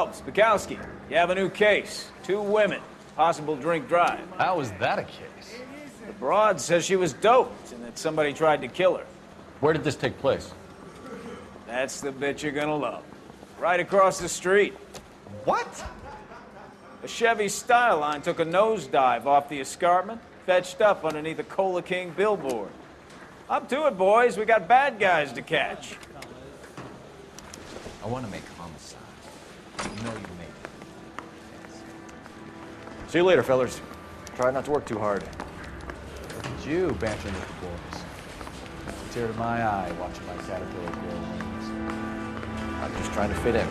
Phelps, Bukowski, you have a new case. 2 women, possible drink drive. How is that a case? The broad says she was doped and that somebody tried to kill her. Where did this take place? That's the bit you're gonna love. Right across the street. What? A Chevy Styline took a nosedive off the escarpment, fetched up underneath a Cola King billboard. Up to it, boys. We got bad guys to catch. I want to make homicide. You know you make it. See you later, fellas. Try not to work too hard. Look at you bantering with the boys. A tear to my eye watching my caterpillar grow wings. I'm just trying to fit in.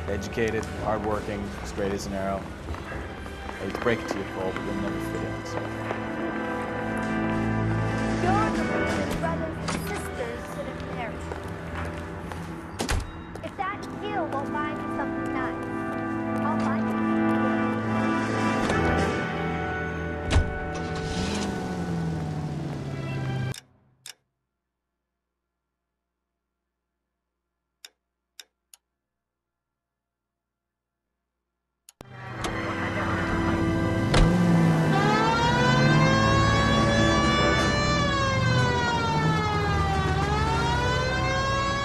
Educated, hardworking, straight as an arrow. I hate to break it to you, Cole, but you'll never fit in. So. You're the reason brothers and sisters should have married. If that hill will find you something nice, I'll find you.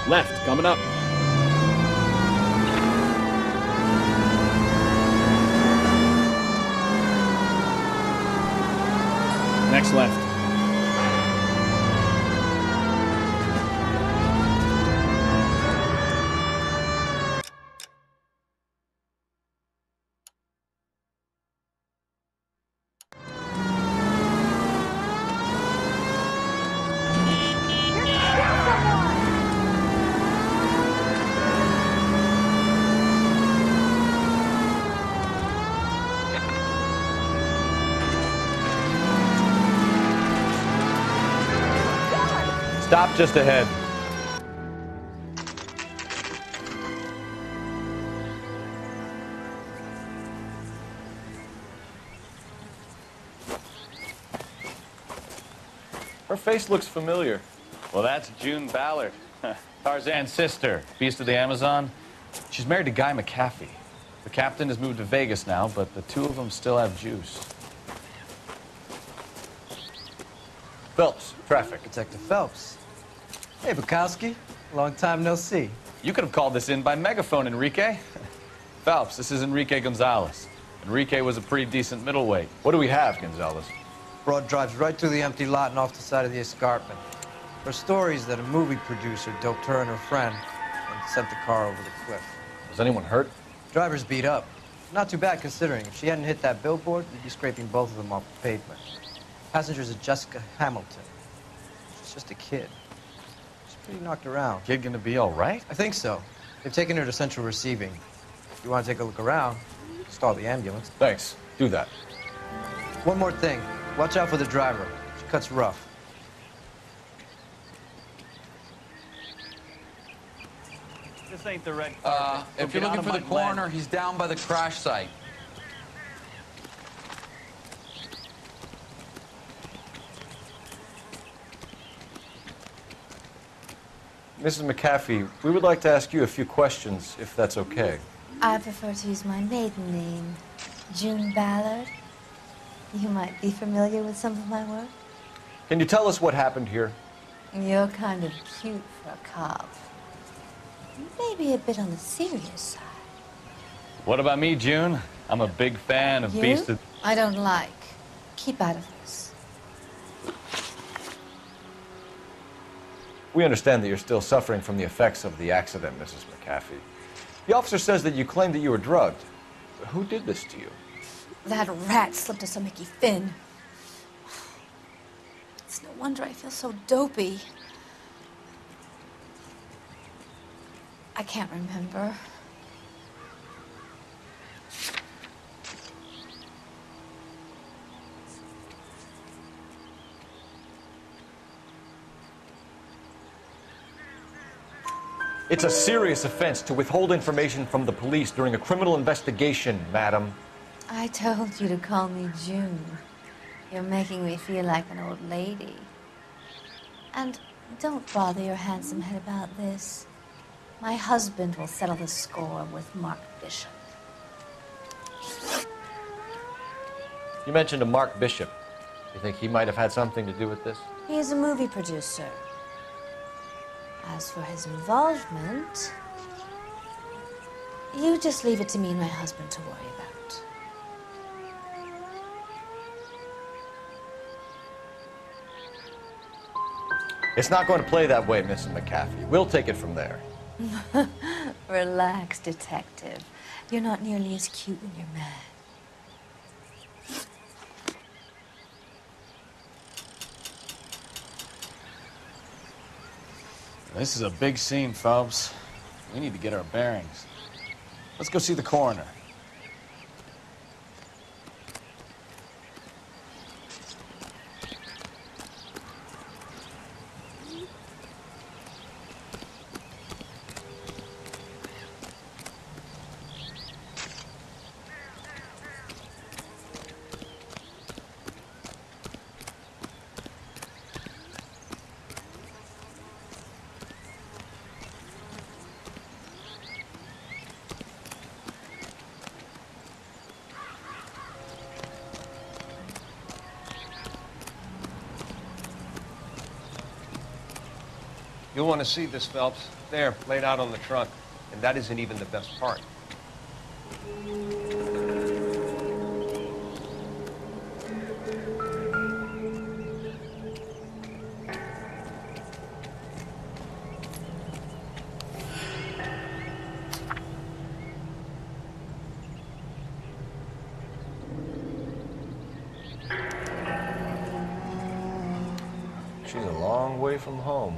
Left, coming up. Next left. Stop just ahead. Her face looks familiar. Well, that's June Ballard, Tarzan's sister, beast of the Amazon. She's married to Guy McAfee. The captain has moved to Vegas now, but the 2 of them still have juice. Phelps, traffic. Detective Phelps. Hey, Bukowski. Long time no see. You could have called this in by megaphone, Enrique. Phelps, this is Enrique Gonzalez. Enrique was a pretty decent middleweight. What do we have, Gonzalez? Broad drives right through the empty lot and off the side of the escarpment. Her story is that a movie producer doped her and her friend and sent the car over the cliff. Was anyone hurt? Driver's beat up. Not too bad considering. If she hadn't hit that billboard, we'd be scraping both of them off the pavement. Passenger's a Jessica Hamilton. She's just a kid. She's pretty knocked around. Kid gonna be all right? I think so. They've taken her to central receiving. If you want to take a look around, stall the ambulance. Thanks. Do that. One more thing. Watch out for the driver. She cuts rough. This ain't the red If you're looking for the coroner, he's down by the crash site. Mrs. McAfee, we would like to ask you a few questions, if that's okay. I prefer to use my maiden name, June Ballard. You might be familiar with some of my work. Can you tell us what happened here? You're kind of cute for a cop. Maybe a bit on the serious side. What about me, June? I'm a big fan of You? Beast of... I don't like. Keep out of this. We understand that you're still suffering from the effects of the accident, Mrs. McAfee. The officer says that you claimed that you were drugged. Who did this to you? That rat slipped us a Mickey Finn. It's no wonder I feel so dopey. I can't remember. It's a serious offense to withhold information from the police during a criminal investigation, madam. I told you to call me June. You're making me feel like an old lady. And don't bother your handsome head about this. My husband will settle the score with Mark Bishop. You mentioned a Mark Bishop. You think he might have had something to do with this? He is a movie producer. As for his involvement, you just leave it to me and my husband to worry about. It's not going to play that way, Mrs. McAfee. We'll take it from there. Relax, detective. You're not nearly as cute when you're mad. This is a big scene, Phelps. We need to get our bearings. Let's go see the coroner. You'll want to see this, Phelps. There, laid out on the trunk. And that isn't even the best part. She's a long way from home.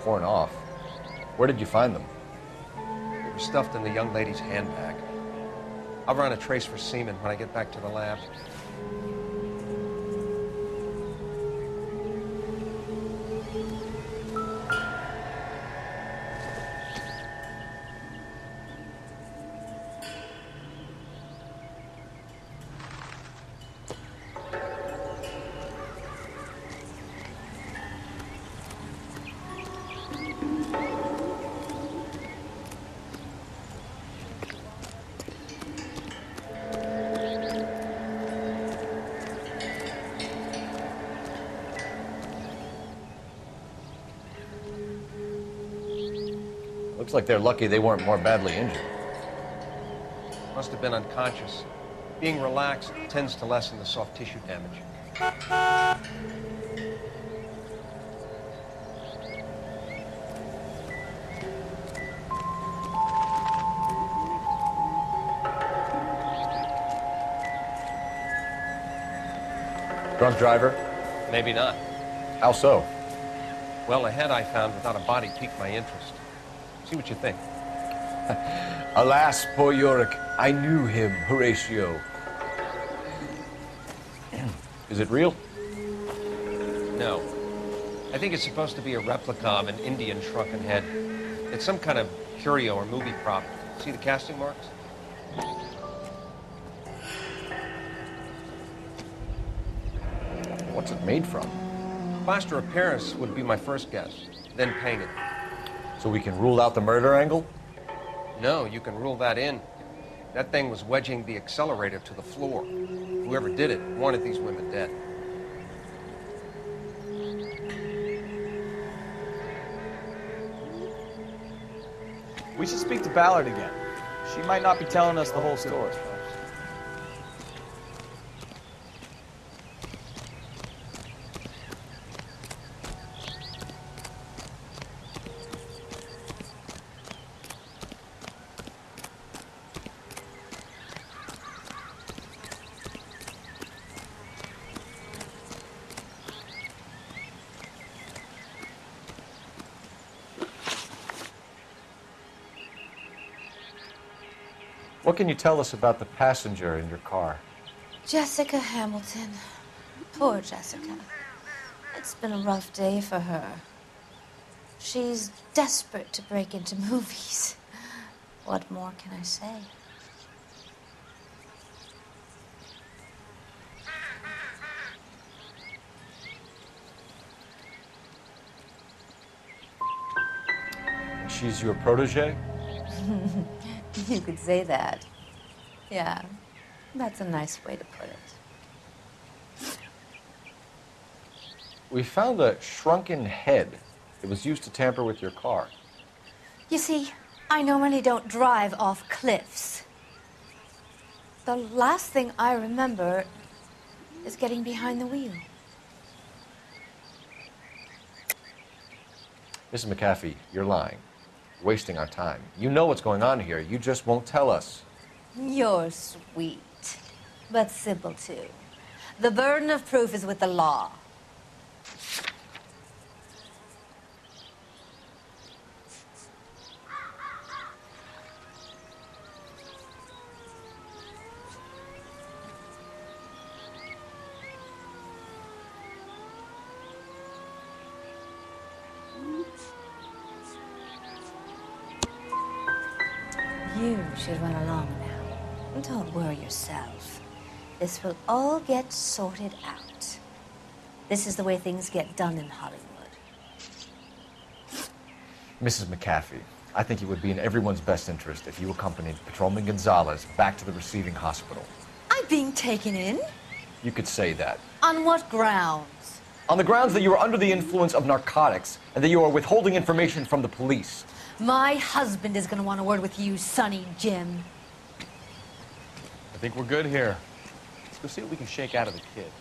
Torn off. Where did you find them? They were stuffed in the young lady's handbag. I'll run a trace for semen when I get back to the lab. Looks like they're lucky they weren't more badly injured. Must have been unconscious. Being relaxed tends to lessen the soft tissue damage. Drunk driver? Maybe not. How so? Well, a head I found without a body piqued my interest. See what you think. Alas, poor Yorick, I knew him, Horatio. Is it real? No. I think it's supposed to be a replica of an Indian shrunken head. It's some kind of curio or movie prop. See the casting marks? What's it made from? Plaster of Paris would be my first guess, then painted. So we can rule out the murder angle? No, you can rule that in. That thing was wedging the accelerator to the floor. Whoever did it wanted these women dead. We should speak to Ballard again. She might not be telling us the whole story. What can you tell us about the passenger in your car? Jessica Hamilton. Poor Jessica. It's been a rough day for her. She's desperate to break into movies. What more can I say? She's your protege? You could say that. Yeah, that's a nice way to put it. We found a shrunken head. It was used to tamper with your car. You see, I normally don't drive off cliffs. The last thing I remember is getting behind the wheel. Mrs. McAfee, you're lying. Wasting our time. You know what's going on here. You just won't tell us. You're sweet, but simple too. The burden of proof is with the law. You should run along now. Don't worry yourself. This will all get sorted out. This is the way things get done in Hollywood. Mrs. McAfee, I think it would be in everyone's best interest if you accompanied Patrolman Gonzalez back to the receiving hospital. I'm being taken in? You could say that. On what grounds? On the grounds that you are under the influence of narcotics and that you are withholding information from the police. My husband is going to want a word with you, Sonny Jim. I think we're good here. Let's go see what we can shake out of the kid.